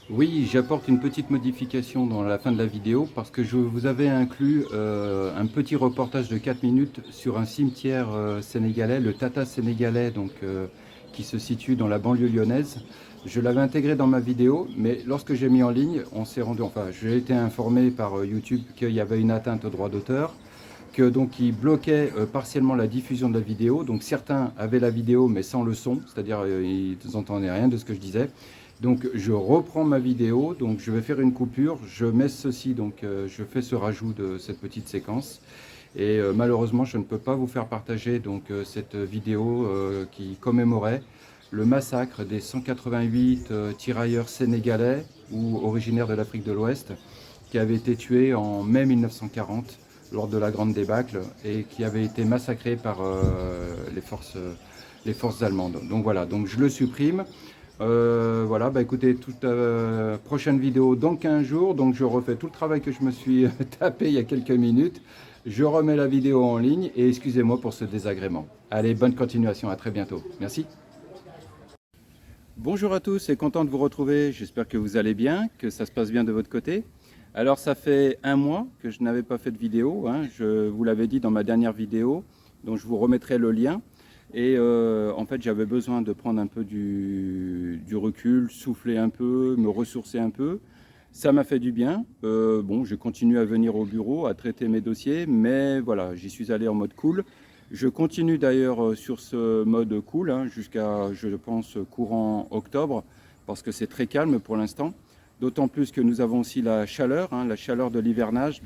Oui, j'apporte une petite modification dans la fin de la vidéo parce que je vous avais inclus un petit reportage de 4 minutes sur un cimetière sénégalais, le Tata sénégalais, qui se situe dans la banlieue lyonnaise. Je l'avais intégré dans ma vidéo, mais lorsque j'ai mis en ligne, j'ai été informé par YouTube qu'il y avait une atteinte au droit d'auteur, que donc ils bloquaient partiellement la diffusion de la vidéo. Donc certains avaient la vidéo mais sans le son, c'est-à-dire ils n'entendaient rien de ce que je disais. Donc je reprends ma vidéo, donc je vais faire une coupure, je mets ceci, je fais ce rajout de cette petite séquence. Et malheureusement, je ne peux pas vous faire partager cette vidéo qui commémorait le massacre des 188 tirailleurs sénégalais ou originaires de l'Afrique de l'Ouest qui avaient été tués en mai 1940 lors de la grande débâcle et qui avaient été massacrés par les forces allemandes. Donc voilà, donc je le supprime. Voilà, bah écoutez, toute prochaine vidéo dans 15 jours, donc je refais tout le travail que je me suis tapé il y a quelques minutes. Je remets la vidéo en ligne et excusez-moi pour ce désagrément. Allez, bonne continuation, à très bientôt. Merci. Bonjour à tous et content de vous retrouver. J'espère que vous allez bien, que ça se passe bien de votre côté. Alors ça fait un mois que je n'avais pas fait de vidéo, hein. Je vous l'avais dit dans ma dernière vidéo, dont je vous remettrai le lien. Et en fait, j'avais besoin de prendre un peu du recul, souffler un peu, me ressourcer un peu. Ça m'a fait du bien. Bon, j'ai continué à venir au bureau, à traiter mes dossiers, mais voilà, j'y suis allé en mode cool. Je continue d'ailleurs sur ce mode cool hein, jusqu'à, je pense, courant octobre, parce que c'est très calme pour l'instant. D'autant plus que nous avons aussi hein, la chaleur de l'hivernage,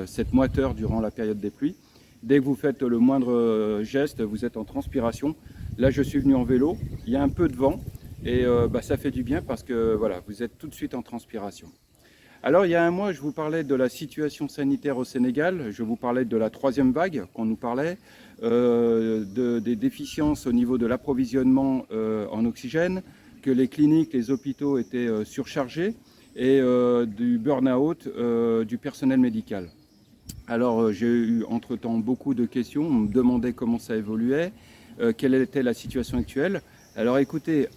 cette moiteur durant la période des pluies. Dès que vous faites le moindre geste, vous êtes en transpiration. Là, je suis venu en vélo, il y a un peu de vent et ça fait du bien parce que voilà, vous êtes tout de suite en transpiration. Alors, il y a un mois, je vous parlais de la situation sanitaire au Sénégal, je vous parlais de la troisième vague qu'on nous parlait, des déficiences au niveau de l'approvisionnement en oxygène, que les cliniques, les hôpitaux étaient surchargés et du burn-out du personnel médical. Alors j'ai eu entre-temps beaucoup de questions, on me demandait comment ça évoluait, quelle était la situation actuelle. Alors écoutez,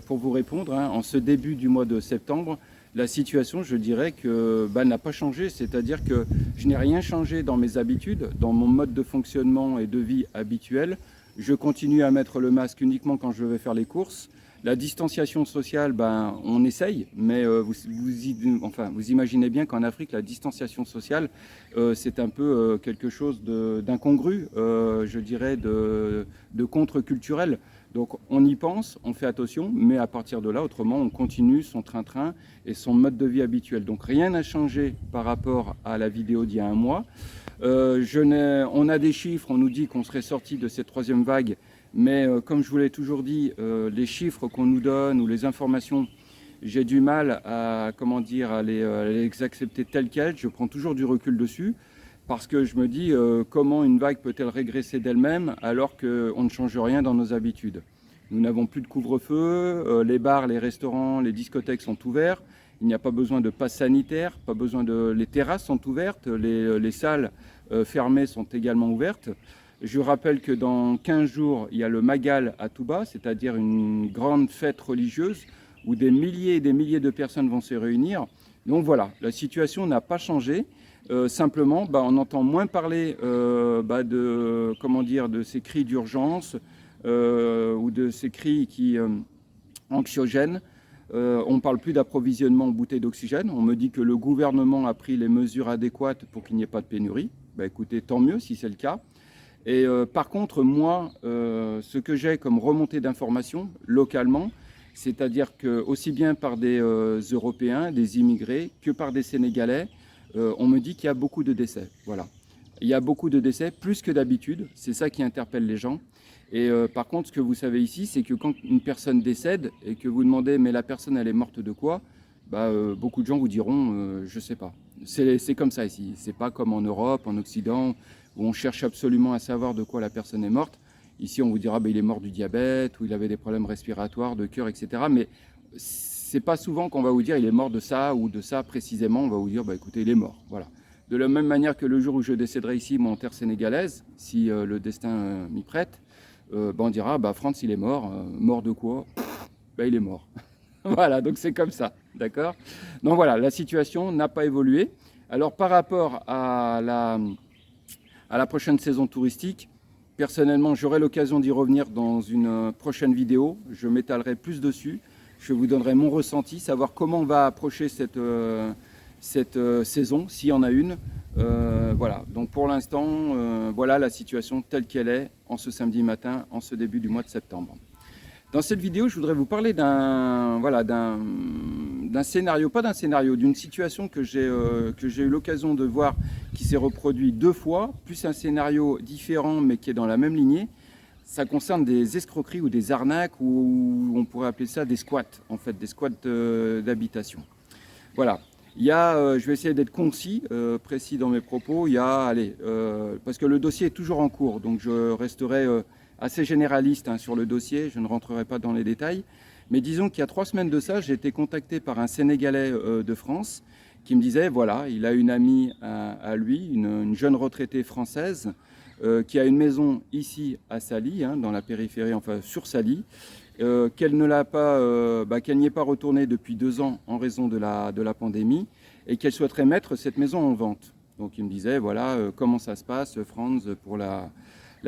pour vous répondre, hein, en ce début du mois de septembre, la situation, je dirais que n'a pas changé, c'est-à-dire que je n'ai rien changé dans mes habitudes, dans mon mode de fonctionnement et de vie habituel. Je continue à mettre le masque uniquement quand je vais faire les courses. La distanciation sociale, on essaye, mais vous imaginez bien qu'en Afrique, la distanciation sociale, c'est un peu quelque chose d'incongru, je dirais, de contre-culturel. Donc on y pense, on fait attention, mais à partir de là, autrement, on continue son train-train et son mode de vie habituel. Donc rien n'a changé par rapport à la vidéo d'il y a un mois. On a des chiffres, on nous dit qu'on serait sorti de cette troisième vague, mais comme je vous l'ai toujours dit, les chiffres qu'on nous donne ou les informations, j'ai du mal à, à les accepter telles quelles. Je prends toujours du recul dessus parce que je me dis comment une vague peut-elle régresser d'elle-même alors qu'on ne change rien dans nos habitudes. Nous n'avons plus de couvre-feu, les bars, les restaurants, les discothèques sont ouverts. Il n'y a pas besoin de passe sanitaire, pas besoin de... Les terrasses sont ouvertes, les salles fermées sont également ouvertes. Je rappelle que dans 15 jours, il y a le Magal à Touba, c'est-à-dire une grande fête religieuse où des milliers et des milliers de personnes vont se réunir. Donc voilà, la situation n'a pas changé. Simplement, on entend moins parler de ces cris d'urgence ou de ces cris anxiogènes. On ne parle plus d'approvisionnement en bouteilles d'oxygène. On me dit que le gouvernement a pris les mesures adéquates pour qu'il n'y ait pas de pénurie. Écoutez, tant mieux si c'est le cas. Et par contre, moi, ce que j'ai comme remontée d'informations localement, c'est-à-dire que aussi bien par des Européens, des immigrés, que par des Sénégalais, on me dit qu'il y a beaucoup de décès. Voilà. Il y a beaucoup de décès, plus que d'habitude. C'est ça qui interpelle les gens. Et par contre, ce que vous savez ici, c'est que quand une personne décède et que vous demandez « mais la personne, elle est morte de quoi ?» beaucoup de gens vous diront « je ne sais pas ». C'est comme ça ici. C'est pas comme en Europe, en Occident, où on cherche absolument à savoir de quoi la personne est morte. Ici, on vous dira il est mort du diabète, ou il avait des problèmes respiratoires, de cœur, etc. Mais c'est pas souvent qu'on va vous dire il est mort de ça ou de ça précisément. On va vous dire écoutez, il est mort. Voilà. De la même manière que le jour où je décéderai ici, moi, en terre sénégalaise, si le destin m'y prête, on dira Franz, il est mort. Mort de quoi? Il est mort. Voilà, donc c'est comme ça, d'accord? Donc voilà, la situation n'a pas évolué. Alors par rapport à la prochaine saison touristique, personnellement, j'aurai l'occasion d'y revenir dans une prochaine vidéo. Je m'étalerai plus dessus. Je vous donnerai mon ressenti, savoir comment on va approcher cette saison, s'il y en a une. Voilà, donc pour l'instant, voilà la situation telle qu'elle est en ce samedi matin, en ce début du mois de septembre. Dans cette vidéo, je voudrais vous parler d'un scénario, pas d'un scénario, d'une situation que j'ai eu l'occasion de voir qui s'est reproduit 2 fois, plus un scénario différent mais qui est dans la même lignée. Ça concerne des escroqueries ou des arnaques, ou on pourrait appeler ça des squats, en fait, des squats d'habitation. Voilà. Je vais essayer d'être concis, précis dans mes propos. Parce que le dossier est toujours en cours, donc je resterai assez généraliste sur le dossier, je ne rentrerai pas dans les détails. Mais disons qu'il y a 3 semaines de ça, j'ai été contacté par un Sénégalais de France qui me disait, voilà, il a une amie à lui, une jeune retraitée française, qui a une maison ici à Saly, dans la périphérie, enfin sur Saly, qu'elle n'y est pas retournée depuis 2 ans en raison de la pandémie, et qu'elle souhaiterait mettre cette maison en vente. Donc il me disait, voilà, comment ça se passe, Franz, pour la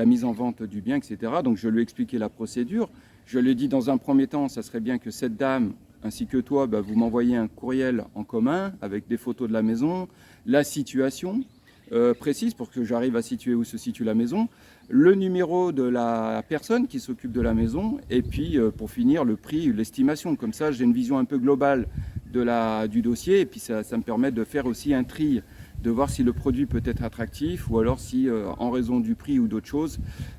mise en vente du bien, etc. Donc je lui ai expliqué la procédure. Je lui ai dit, dans un premier temps, ça serait bien que cette dame, ainsi que toi, vous m'envoyiez un courriel en commun avec des photos de la maison, la situation précise pour que j'arrive à situer où se situe la maison, le numéro de la personne qui s'occupe de la maison, et puis pour finir, le prix, l'estimation. Comme ça, j'ai une vision un peu globale du dossier, et puis ça me permet de faire aussi un tri, de voir si le produit peut être attractif, ou alors si, en raison du prix ou d'autres choses,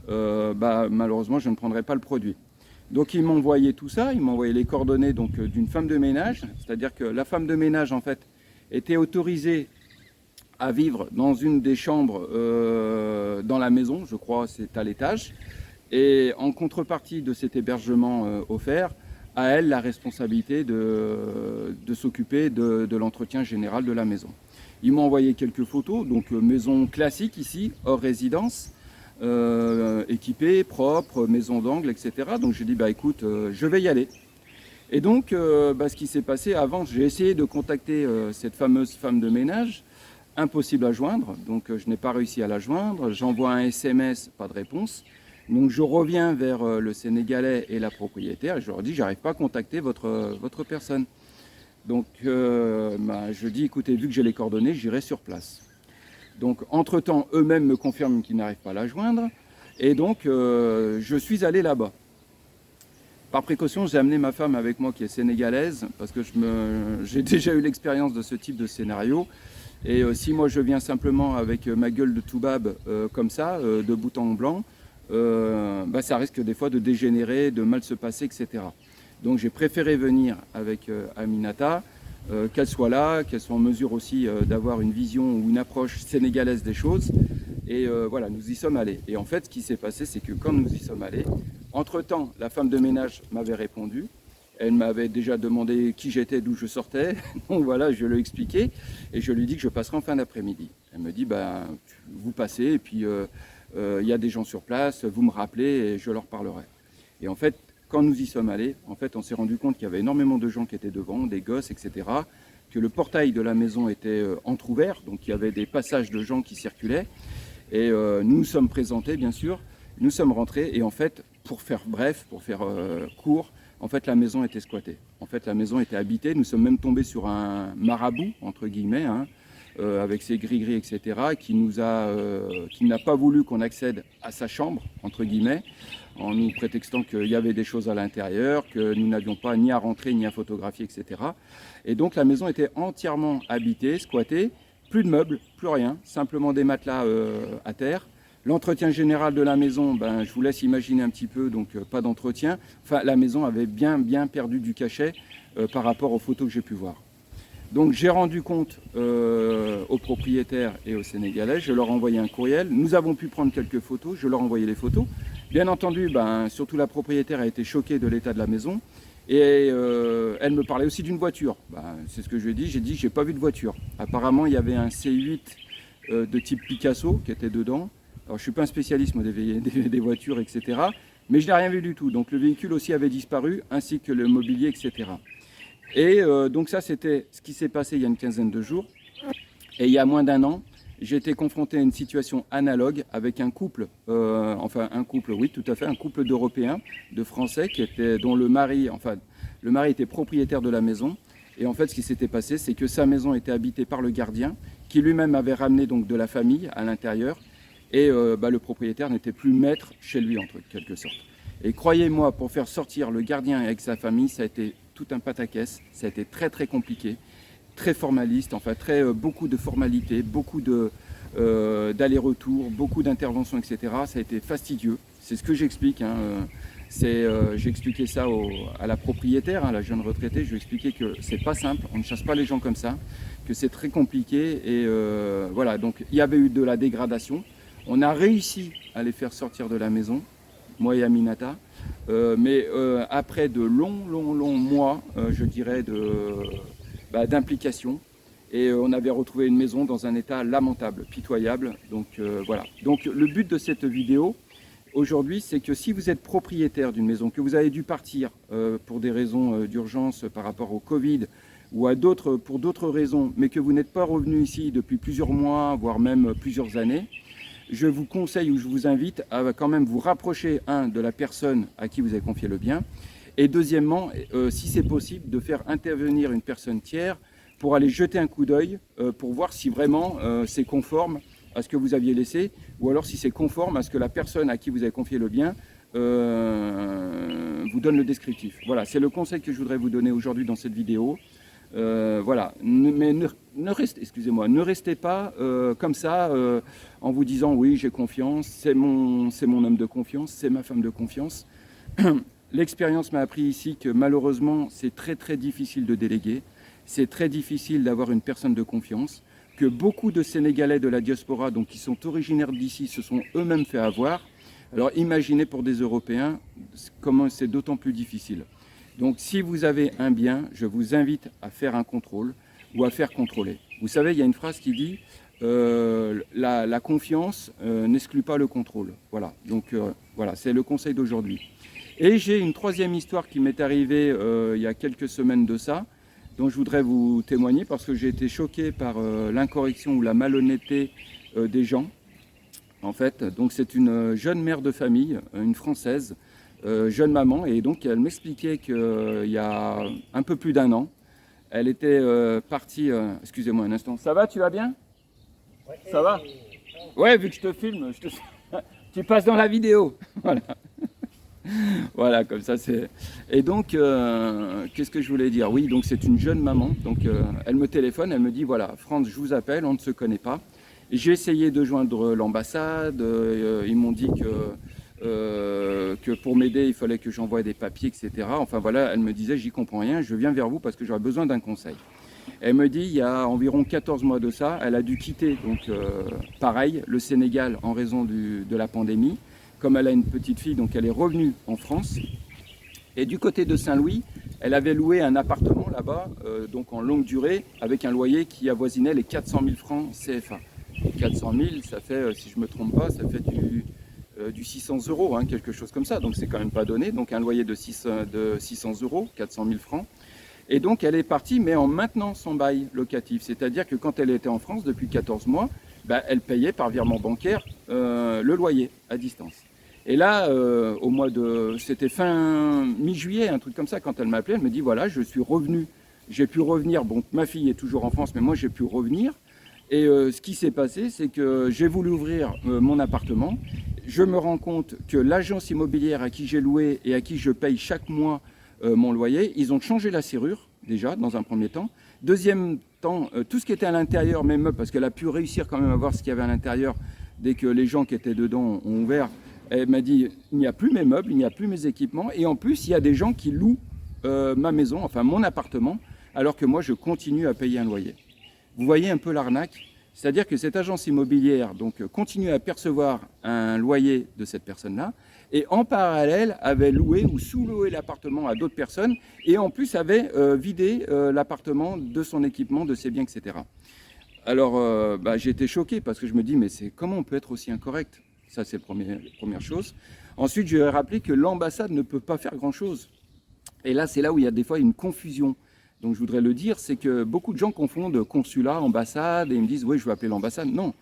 malheureusement, je ne prendrai pas le produit. Donc, il m'a envoyé tout ça, il m'a envoyé les coordonnées d'une femme de ménage, c'est-à-dire que la femme de ménage, en fait, était autorisée à vivre dans une des chambres dans la maison, je crois c'est à l'étage, et en contrepartie de cet hébergement offert, à elle la responsabilité de s'occuper de l'entretien général de la maison. Ils m'ont envoyé quelques photos, donc maison classique ici, hors résidence, équipée, propre, maison d'angle, etc. Donc j'ai dit, écoute, je vais y aller. Et donc, ce qui s'est passé, avant, j'ai essayé de contacter cette fameuse femme de ménage, impossible à joindre, donc je n'ai pas réussi à la joindre. J'envoie un SMS, pas de réponse. Donc je reviens vers le Sénégalais et la propriétaire et je leur dis, j'arrive pas à contacter votre personne. Donc je dis, écoutez, vu que j'ai les coordonnées, j'irai sur place. Donc entre-temps, eux-mêmes me confirment qu'ils n'arrivent pas à la joindre. Et donc je suis allé là-bas. Par précaution, j'ai amené ma femme avec moi qui est sénégalaise, parce que j'ai déjà eu l'expérience de ce type de scénario. Et si moi je viens simplement avec ma gueule de toubab comme ça, de bout en blanc, ça risque des fois de dégénérer, de mal se passer, etc. Donc j'ai préféré venir avec Aminata, qu'elle soit là, qu'elle soit en mesure aussi d'avoir une vision ou une approche sénégalaise des choses. Et voilà, nous y sommes allés. Et en fait, ce qui s'est passé, c'est que quand nous y sommes allés, entre-temps, la femme de ménage m'avait répondu. Elle m'avait déjà demandé qui j'étais, d'où je sortais. Donc voilà, je lui ai expliqué et je lui ai dit que je passerai en fin d'après-midi. Elle me dit, vous passez et puis il y a des gens sur place, vous me rappelez et je leur parlerai. Et en fait, quand nous y sommes allés, on s'est rendu compte qu'il y avait énormément de gens qui étaient devant, des gosses, etc. Que le portail de la maison était entrouvert, donc il y avait des passages de gens qui circulaient. Et nous nous sommes présentés, bien sûr, nous sommes rentrés et en fait, pour faire bref, pour faire court, en fait, la maison était squattée. En fait, la maison était habitée. Nous sommes même tombés sur un marabout, entre guillemets, avec ses gris-gris, etc., qui n'a pas voulu qu'on accède à sa chambre, entre guillemets, en nous prétextant qu'il y avait des choses à l'intérieur, que nous n'avions pas ni à rentrer, ni à photographier, etc. Et donc, la maison était entièrement habitée, squattée, plus de meubles, plus rien, simplement des matelas à terre. L'entretien général de la maison, je vous laisse imaginer un petit peu, donc pas d'entretien. Enfin, la maison avait bien perdu du cachet par rapport aux photos que j'ai pu voir. Donc j'ai rendu compte aux propriétaires et aux Sénégalais, je leur ai envoyé un courriel. Nous avons pu prendre quelques photos, je leur ai envoyé les photos. Bien entendu, surtout la propriétaire a été choquée de l'état de la maison. Et elle me parlait aussi d'une voiture. C'est ce que je lui ai dit, j'ai pas vu de voiture. Apparemment, il y avait un C8 de type Picasso qui était dedans. Alors, je ne suis pas un spécialiste des voitures, etc. Mais je n'ai rien vu du tout. Donc le véhicule aussi avait disparu, ainsi que le mobilier, etc. Et donc ça, c'était ce qui s'est passé il y a une quinzaine de jours. Et il y a moins d'un an, j'ai été confronté à une situation analogue avec un couple, oui, tout à fait, un couple d'Européens, de Français, dont le mari était propriétaire de la maison. Et en fait, ce qui s'était passé, c'est que sa maison était habitée par le gardien, qui lui-même avait ramené donc de la famille à l'intérieur. Et le propriétaire n'était plus maître chez lui, en quelque sorte. Et croyez-moi, pour faire sortir le gardien avec sa famille, ça a été tout un pataquès, ça a été très très compliqué, très formaliste, beaucoup de formalités, beaucoup d'allers-retours, beaucoup d'interventions, etc. Ça a été fastidieux, c'est ce que j'explique. J'ai expliqué ça à la propriétaire, la jeune retraitée, je lui ai expliqué que c'est pas simple, on ne chasse pas les gens comme ça, que c'est très compliqué. Et voilà, donc il y avait eu de la dégradation. On a réussi à les faire sortir de la maison, moi et Aminata, mais après de longs mois, je dirais, d'implication. Et on avait retrouvé une maison dans un état lamentable, pitoyable. Donc voilà. Donc le but de cette vidéo aujourd'hui, c'est que si vous êtes propriétaire d'une maison, que vous avez dû partir pour des raisons d'urgence par rapport au Covid ou pour d'autres raisons, mais que vous n'êtes pas revenu ici depuis plusieurs mois, voire même plusieurs années, je vous conseille ou je vous invite à quand même vous rapprocher, de la personne à qui vous avez confié le bien, et deuxièmement, si c'est possible, de faire intervenir une personne tiers pour aller jeter un coup d'œil, pour voir si vraiment c'est conforme à ce que vous aviez laissé, ou alors si c'est conforme à ce que la personne à qui vous avez confié le bien vous donne le descriptif. Voilà, c'est le conseil que je voudrais vous donner aujourd'hui dans cette vidéo. Voilà, mais ne restez pas comme ça en vous disant oui, j'ai confiance, c'est mon homme de confiance, c'est ma femme de confiance. L'expérience m'a appris ici que malheureusement c'est très très difficile de déléguer, c'est très difficile d'avoir une personne de confiance, que beaucoup de Sénégalais de la diaspora, donc qui sont originaires d'ici, se sont eux-mêmes fait avoir. Alors imaginez pour des Européens comment c'est d'autant plus difficile. Donc si vous avez un bien, je vous invite à faire un contrôle ou à faire contrôler. Vous savez, il y a une phrase qui dit la confiance n'exclut pas le contrôle. Voilà, donc voilà, c'est le conseil d'aujourd'hui. Et j'ai une troisième histoire qui m'est arrivée il y a quelques semaines de ça, dont je voudrais vous témoigner parce que j'ai été choqué par l'incorrection ou la malhonnêteté des gens. En fait, donc c'est une jeune mère de famille, une Française, jeune maman, et donc elle m'expliquait qu'il y a un peu plus d'un an, elle était partie... excusez-moi un instant. Ça va, tu vas bien? Ouais, ça va? Ouais, vu que je te filme, tu passes dans la vidéo. Voilà. Voilà, comme ça c'est... Et donc, qu'est-ce que je voulais dire? Oui, donc c'est une jeune maman, donc elle me téléphone, elle me dit, voilà, France, je vous appelle, on ne se connaît pas. J'ai essayé de joindre l'ambassade, ils m'ont dit que pour m'aider, il fallait que j'envoie des papiers, etc. Enfin voilà, elle me disait, j'y comprends rien, je viens vers vous parce que j'aurais besoin d'un conseil. Elle me dit, il y a environ 14 mois de ça, elle a dû quitter, donc pareil, le Sénégal en raison de la pandémie. Comme elle a une petite fille, donc elle est revenue en France. Et du côté de Saint-Louis, elle avait loué un appartement là-bas, donc en longue durée, avec un loyer qui avoisinait les 400 000 francs CFA. Et 400 000, ça fait, si je ne me trompe pas, ça fait du 600 €, hein, quelque chose comme ça. Donc c'est quand même pas donné. Donc un loyer de 600 €, 400 000 francs. Et donc elle est partie, mais en maintenant son bail locatif. C'est-à-dire que quand elle était en France depuis 14 mois, elle payait par virement bancaire le loyer à distance. Et là, c'était fin mi-juillet, un truc comme ça, quand elle m'a appelé, elle me dit, voilà, je suis revenu, j'ai pu revenir, bon, ma fille est toujours en France, mais moi j'ai pu revenir. Et ce qui s'est passé, c'est que j'ai voulu ouvrir mon appartement. Je me rends compte que l'agence immobilière à qui j'ai loué et à qui je paye chaque mois mon loyer, ils ont changé la serrure, déjà, dans un premier temps. Deuxième temps, tout ce qui était à l'intérieur, mes meubles, parce qu'elle a pu réussir quand même à voir ce qu'il y avait à l'intérieur dès que les gens qui étaient dedans ont ouvert. Elle m'a dit, il n'y a plus mes meubles, il n'y a plus mes équipements. Et en plus, il y a des gens qui louent ma maison, enfin mon appartement, alors que moi, je continue à payer un loyer. Vous voyez un peu l'arnaque? C'est-à-dire que cette agence immobilière donc, continue à percevoir un loyer de cette personne-là et en parallèle avait loué ou sous-loué l'appartement à d'autres personnes et en plus avait vidé l'appartement de son équipement, de ses biens, etc. Alors j'ai été choqué parce que je me dis mais comment on peut être aussi incorrect? Ça c'est la première chose. Ensuite je lui ai rappelé que l'ambassade ne peut pas faire grand-chose. Et là c'est là où il y a des fois une confusion. donc je voudrais le dire, c'est que beaucoup de gens confondent consulat, ambassade, et ils me disent « oui, je veux appeler l'ambassade ». Non,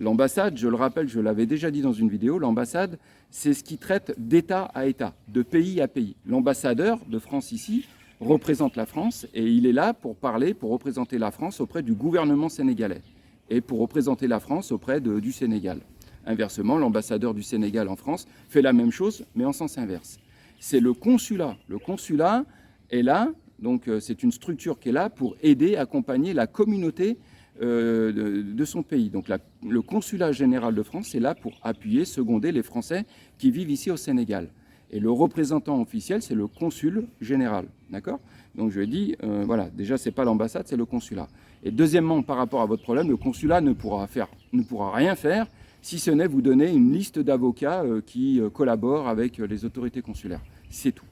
l'ambassade, je le rappelle, je l'avais déjà dit dans une vidéo, l'ambassade, c'est ce qui traite d'État à État, de pays à pays. L'ambassadeur de France ici représente la France et il est là pour parler, pour représenter la France auprès du gouvernement sénégalais et pour représenter la France auprès du Sénégal. Inversement, l'ambassadeur du Sénégal en France fait la même chose, mais en sens inverse. C'est le consulat. Le consulat est là, donc c'est une structure qui est là pour aider, accompagner la communauté de son pays. Donc le consulat général de France est là pour appuyer, seconder les Français qui vivent ici au Sénégal. Et le représentant officiel, c'est le consul général. D'accord? Donc je dis, voilà, déjà, ce n'est pas l'ambassade, c'est le consulat. Et deuxièmement, par rapport à votre problème, le consulat ne pourra rien faire si ce n'est vous donner une liste d'avocats qui collaborent avec les autorités consulaires. C'est tout.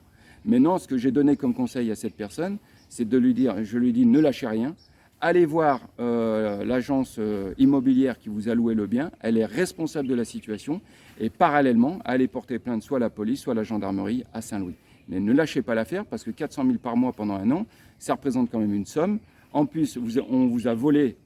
Maintenant, ce que j'ai donné comme conseil à cette personne, c'est de lui dire, je lui dis, ne lâchez rien. Allez voir l'agence immobilière qui vous a loué le bien, elle est responsable de la situation et parallèlement, allez porter plainte soit à la police, soit à la gendarmerie à Saint-Louis. Mais ne lâchez pas l'affaire parce que 400 000 par mois pendant un an, ça représente quand même une somme. En plus, on vous a volé,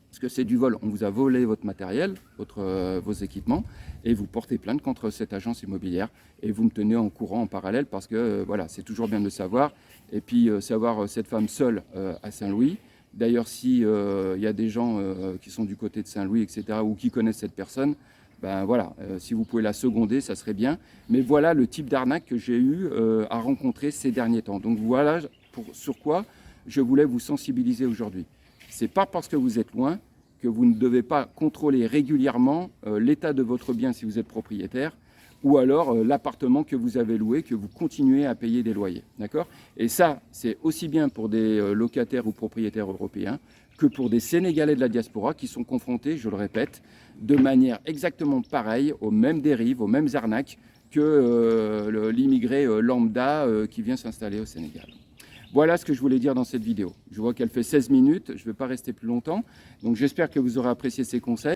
parce que c'est du vol, on vous a volé votre matériel, vos équipements et vous portez plainte contre cette agence immobilière et vous me tenez en courant en parallèle parce que voilà, c'est toujours bien de le savoir. Et puis savoir cette femme seule à Saint-Louis. D'ailleurs, s'il y a des gens qui sont du côté de Saint-Louis, etc., ou qui connaissent cette personne, ben voilà, si vous pouvez la seconder, ça serait bien. Mais voilà le type d'arnaque que j'ai eu à rencontrer ces derniers temps. Donc voilà sur quoi je voulais vous sensibiliser aujourd'hui. Ce n'est pas parce que vous êtes loin que vous ne devez pas contrôler régulièrement l'état de votre bien si vous êtes propriétaire, ou alors l'appartement que vous avez loué, que vous continuez à payer des loyers. D'accord? Et ça, c'est aussi bien pour des locataires ou propriétaires européens que pour des Sénégalais de la diaspora qui sont confrontés, je le répète, de manière exactement pareille aux mêmes dérives, aux mêmes arnaques que l'immigré lambda qui vient s'installer au Sénégal. Voilà ce que je voulais dire dans cette vidéo. Je vois qu'elle fait 16 minutes, je ne vais pas rester plus longtemps. Donc j'espère que vous aurez apprécié ces conseils.